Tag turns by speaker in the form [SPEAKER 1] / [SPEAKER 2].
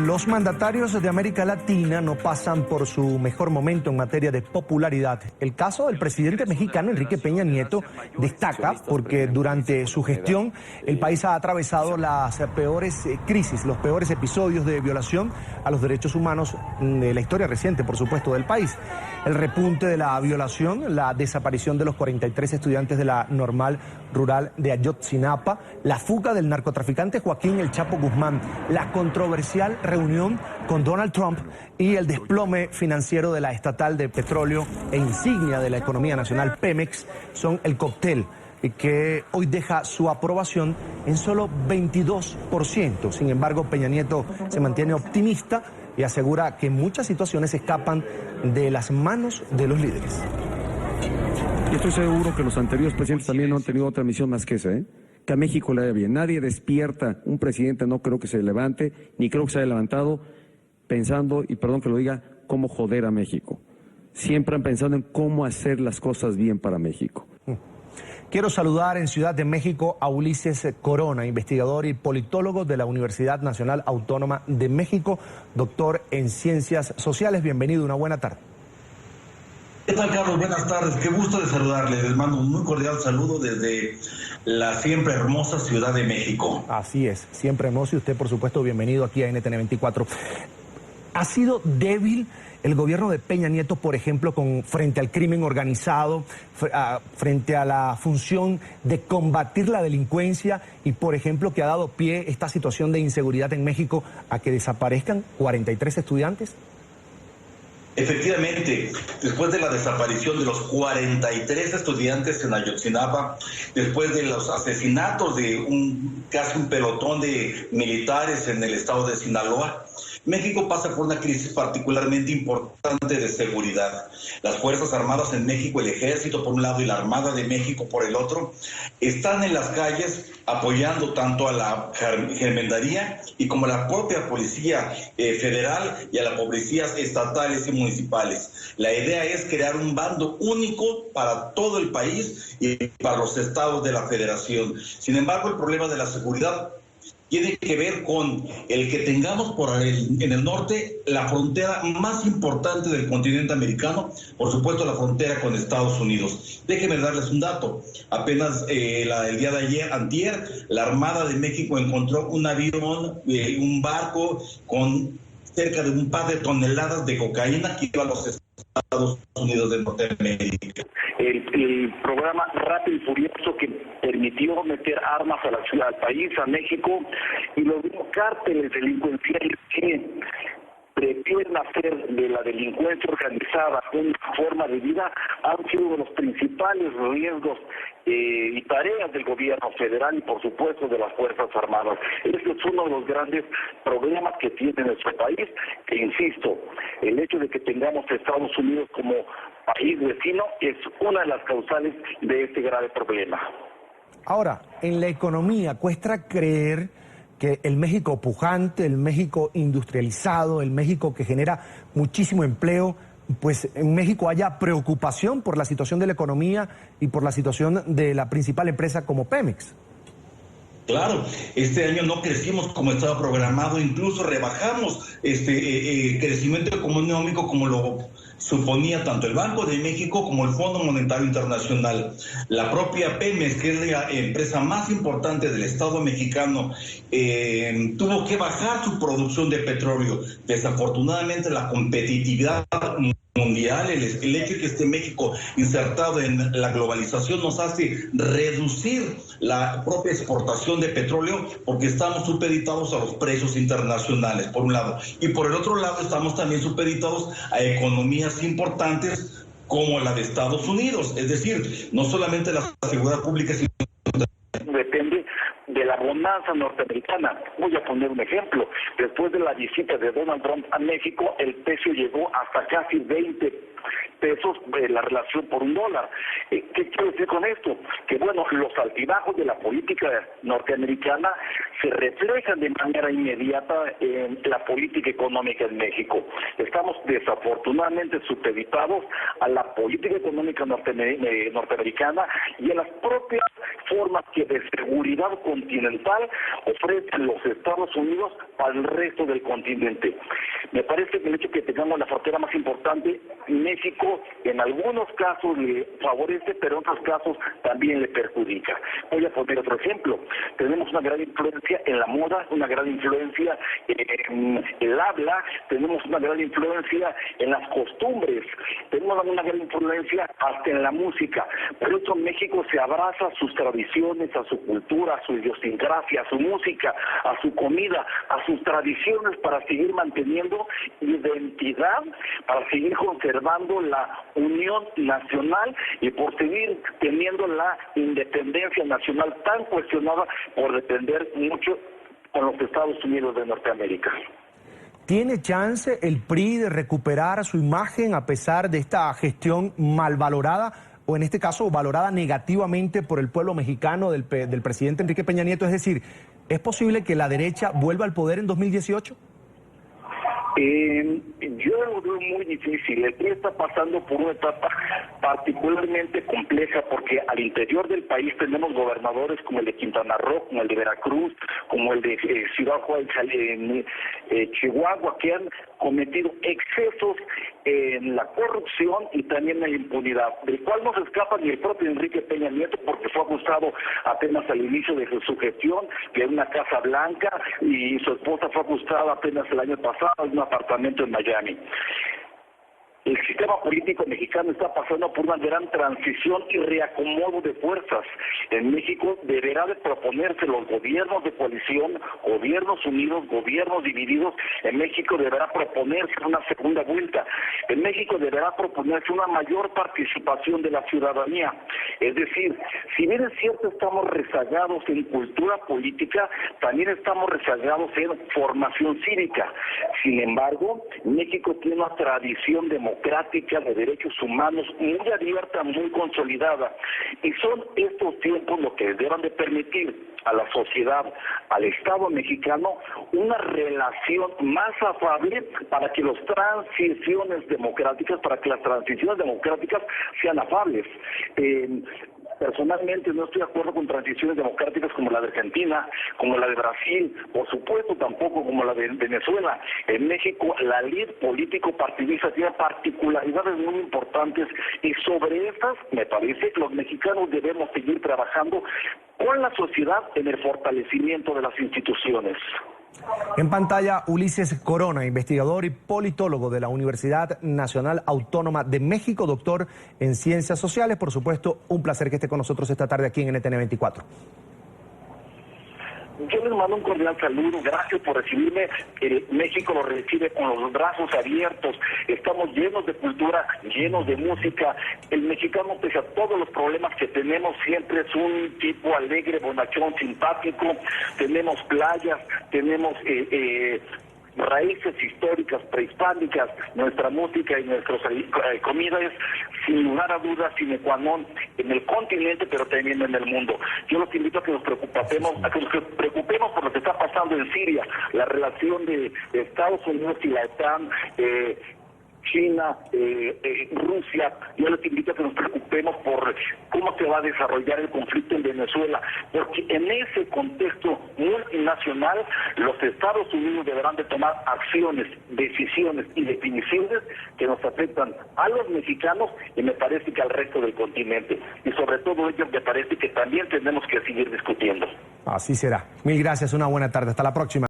[SPEAKER 1] Los mandatarios de América Latina no pasan por su mejor momento en materia de popularidad. El caso del presidente mexicano Enrique Peña Nieto destaca porque durante su gestión el país ha atravesado las peores crisis, los peores episodios de violación a los derechos humanos de la historia reciente, por supuesto, del país. El repunte de la violación, la desaparición de los 43 estudiantes de la Normal Rural de Ayotzinapa, la fuga del narcotraficante Joaquín El Chapo Guzmán, la controversial reunión con Donald Trump y el desplome financiero de la estatal de petróleo e insignia de la economía nacional Pemex son el cóctel que hoy deja su aprobación en solo 22%. Sin embargo, Peña Nieto se mantiene optimista y asegura que muchas situaciones escapan de las manos de los líderes.
[SPEAKER 2] Y estoy seguro que los anteriores presidentes también no han tenido otra misión más que esa, que a México le vaya bien. Nadie despierta, un presidente no creo que se levante, ni creo que se haya levantado pensando, y perdón que lo diga, cómo joder a México. Siempre han pensado en cómo hacer las cosas bien para México.
[SPEAKER 1] Quiero saludar en Ciudad de México a Ulises Corona, investigador y politólogo de la Universidad Nacional Autónoma de México, doctor en Ciencias Sociales. Bienvenido, una buena tarde.
[SPEAKER 3] ¿Qué tal, Carlos? Buenas tardes, qué gusto de saludarles. Les mando un muy cordial saludo desde la siempre hermosa Ciudad de México.
[SPEAKER 1] Así es, siempre hermoso, y usted, por supuesto, bienvenido aquí a NTN 24. ¿Ha sido débil el gobierno de Peña Nieto, por ejemplo, frente al crimen organizado, frente a la función de combatir la delincuencia y, por ejemplo, que ha dado pie esta situación de inseguridad en México a que desaparezcan 43 estudiantes?
[SPEAKER 3] Efectivamente, después de la desaparición de los 43 estudiantes en Ayotzinapa, después de los asesinatos de casi un pelotón de militares en el estado de Sinaloa, México pasa por una crisis particularmente importante de seguridad. Las Fuerzas Armadas en México, el Ejército por un lado y la Armada de México por el otro, están en las calles apoyando tanto a la Gendarmería y como a la propia Policía Federal y a las policías estatales y municipales. La idea es crear un bando único para todo el país y para los estados de la Federación. Sin embargo, el problema de la seguridad tiene que ver con el que tengamos en el norte la frontera más importante del continente americano, por supuesto la frontera con Estados Unidos. Déjenme darles un dato. Apenas el día de ayer, antier, la Armada de México encontró un avión, un barco con cerca de un par de toneladas de cocaína que iba a los Estados Unidos de Norteamérica.
[SPEAKER 4] El programa Rápido y Furioso que permitió meter armas a la ciudad, al país, a México, y los cárteles delincuenciales que prefieren hacer de la delincuencia organizada una forma de vida han sido uno de los principales riesgos y tareas del gobierno federal y por supuesto de las Fuerzas Armadas. Este es uno de los grandes problemas que tiene nuestro país, que insisto, el hecho de que tengamos a Estados Unidos como país vecino es una de las causales de este grave problema.
[SPEAKER 1] Ahora, en la economía cuesta creer que el México pujante, el México industrializado, el México que genera muchísimo empleo, pues en México haya preocupación por la situación de la economía y por la situación de la principal empresa como Pemex.
[SPEAKER 3] Claro, este año no crecimos como estaba programado, incluso rebajamos crecimiento económico como lo suponía tanto el Banco de México como el Fondo Monetario Internacional. La propia Pemex, que es la empresa más importante del Estado mexicano, tuvo que bajar su producción de petróleo. Desafortunadamente la competitividad mundial, el hecho de que esté México insertado en la globalización nos hace reducir la propia exportación de petróleo porque estamos supeditados a los precios internacionales, por un lado. Y por el otro lado estamos también supeditados a economías importantes como la de Estados Unidos. Es decir, no solamente la seguridad pública, sino
[SPEAKER 4] depende de la bonanza norteamericana. Voy a poner un ejemplo. Después de la visita de Donald Trump a México, el peso llegó hasta casi 20 pesos de la relación por $1. ¿Qué quiero decir con esto? Que bueno, los altibajos de la política norteamericana se reflejan de manera inmediata en la política económica en México. Estamos desafortunadamente supeditados a la política económica norteamericana y a las propias plataforma que de seguridad continental ofrecen los Estados Unidos para el resto del continente. Me parece que el hecho que tengamos la frontera más importante, México en algunos casos le favorece, pero en otros casos también le perjudica. Voy a poner otro ejemplo. Tenemos una gran influencia en la moda, una gran influencia en el habla, tenemos una gran influencia en las costumbres, tenemos una gran influencia hasta en la música. Por eso México se abraza a sus tradiciones, a su cultura, a su idiosincrasia, a su música, a su comida, a sus tradiciones para seguir manteniendo identidad, para seguir conservando la unión nacional y por seguir teniendo la independencia nacional tan cuestionada por depender mucho con los Estados Unidos de Norteamérica.
[SPEAKER 1] ¿Tiene chance el PRI de recuperar su imagen a pesar de esta gestión mal valorada o en este caso valorada negativamente por el pueblo mexicano del presidente Enrique Peña Nieto? Es decir, ¿es posible que la derecha vuelva al poder en 2018?
[SPEAKER 4] Yo lo veo muy difícil. El PRI está pasando por una etapa particularmente compleja porque al interior del país tenemos gobernadores como el de Quintana Roo, como el de Veracruz, como el de Ciudad Juárez, Chihuahua, que han cometido excesos en la corrupción y también en la impunidad, del cual no se escapa ni el propio Enrique Peña Nieto porque fue acusado apenas al inicio de su gestión de una Casa Blanca y su esposa fue acusada apenas el año pasado en un apartamento en Miami. El sistema político mexicano está pasando por una gran transición y reacomodo de fuerzas. En México deberá de proponerse los gobiernos de coalición, gobiernos unidos, gobiernos divididos. En México deberá proponerse una segunda vuelta. En México deberá proponerse una mayor participación de la ciudadanía. Es decir, si bien es cierto estamos rezagados en cultura política, también estamos rezagados en formación cívica. Sin embargo, México tiene una tradición democrática de derechos humanos muy abierta, muy consolidada. Y son estos tiempos lo que deben de permitir a la sociedad, al Estado mexicano, una relación más afable para que las transiciones democráticas sean afables. Personalmente no estoy de acuerdo con transiciones democráticas como la de Argentina, como la de Brasil, por supuesto tampoco como la de Venezuela. En México la ley político-partidista tiene particularidades muy importantes y sobre estas me parece que los mexicanos debemos seguir trabajando con la sociedad en el fortalecimiento de las instituciones.
[SPEAKER 1] En pantalla, Ulises Corona, investigador y politólogo de la Universidad Nacional Autónoma de México, doctor en Ciencias Sociales. Por supuesto, un placer que esté con nosotros esta tarde aquí en NTN 24.
[SPEAKER 4] Yo les mando un cordial saludo, gracias por recibirme. México lo recibe con los brazos abiertos, estamos llenos de cultura, llenos de música. El mexicano, pese a todos los problemas que tenemos, siempre es un tipo alegre, bonachón, simpático. Tenemos playas, tenemos raíces históricas, prehispánicas. Nuestra música y nuestra comida es, sin lugar a dudas, sine qua non en el continente, pero también en el mundo. Yo los invito a que nos preocupemos por lo que está pasando en Siria, la relación de Estados Unidos y la OTAN, China, Rusia. Yo les invito a que nos preocupemos por cómo se va a desarrollar el conflicto en Venezuela, porque en ese contexto multinacional los Estados Unidos deberán de tomar acciones, decisiones y definiciones que nos afectan a los mexicanos y me parece que al resto del continente. Y sobre todo ello me parece que también tenemos que seguir discutiendo.
[SPEAKER 1] Así será. Mil gracias, una buena tarde. Hasta la próxima.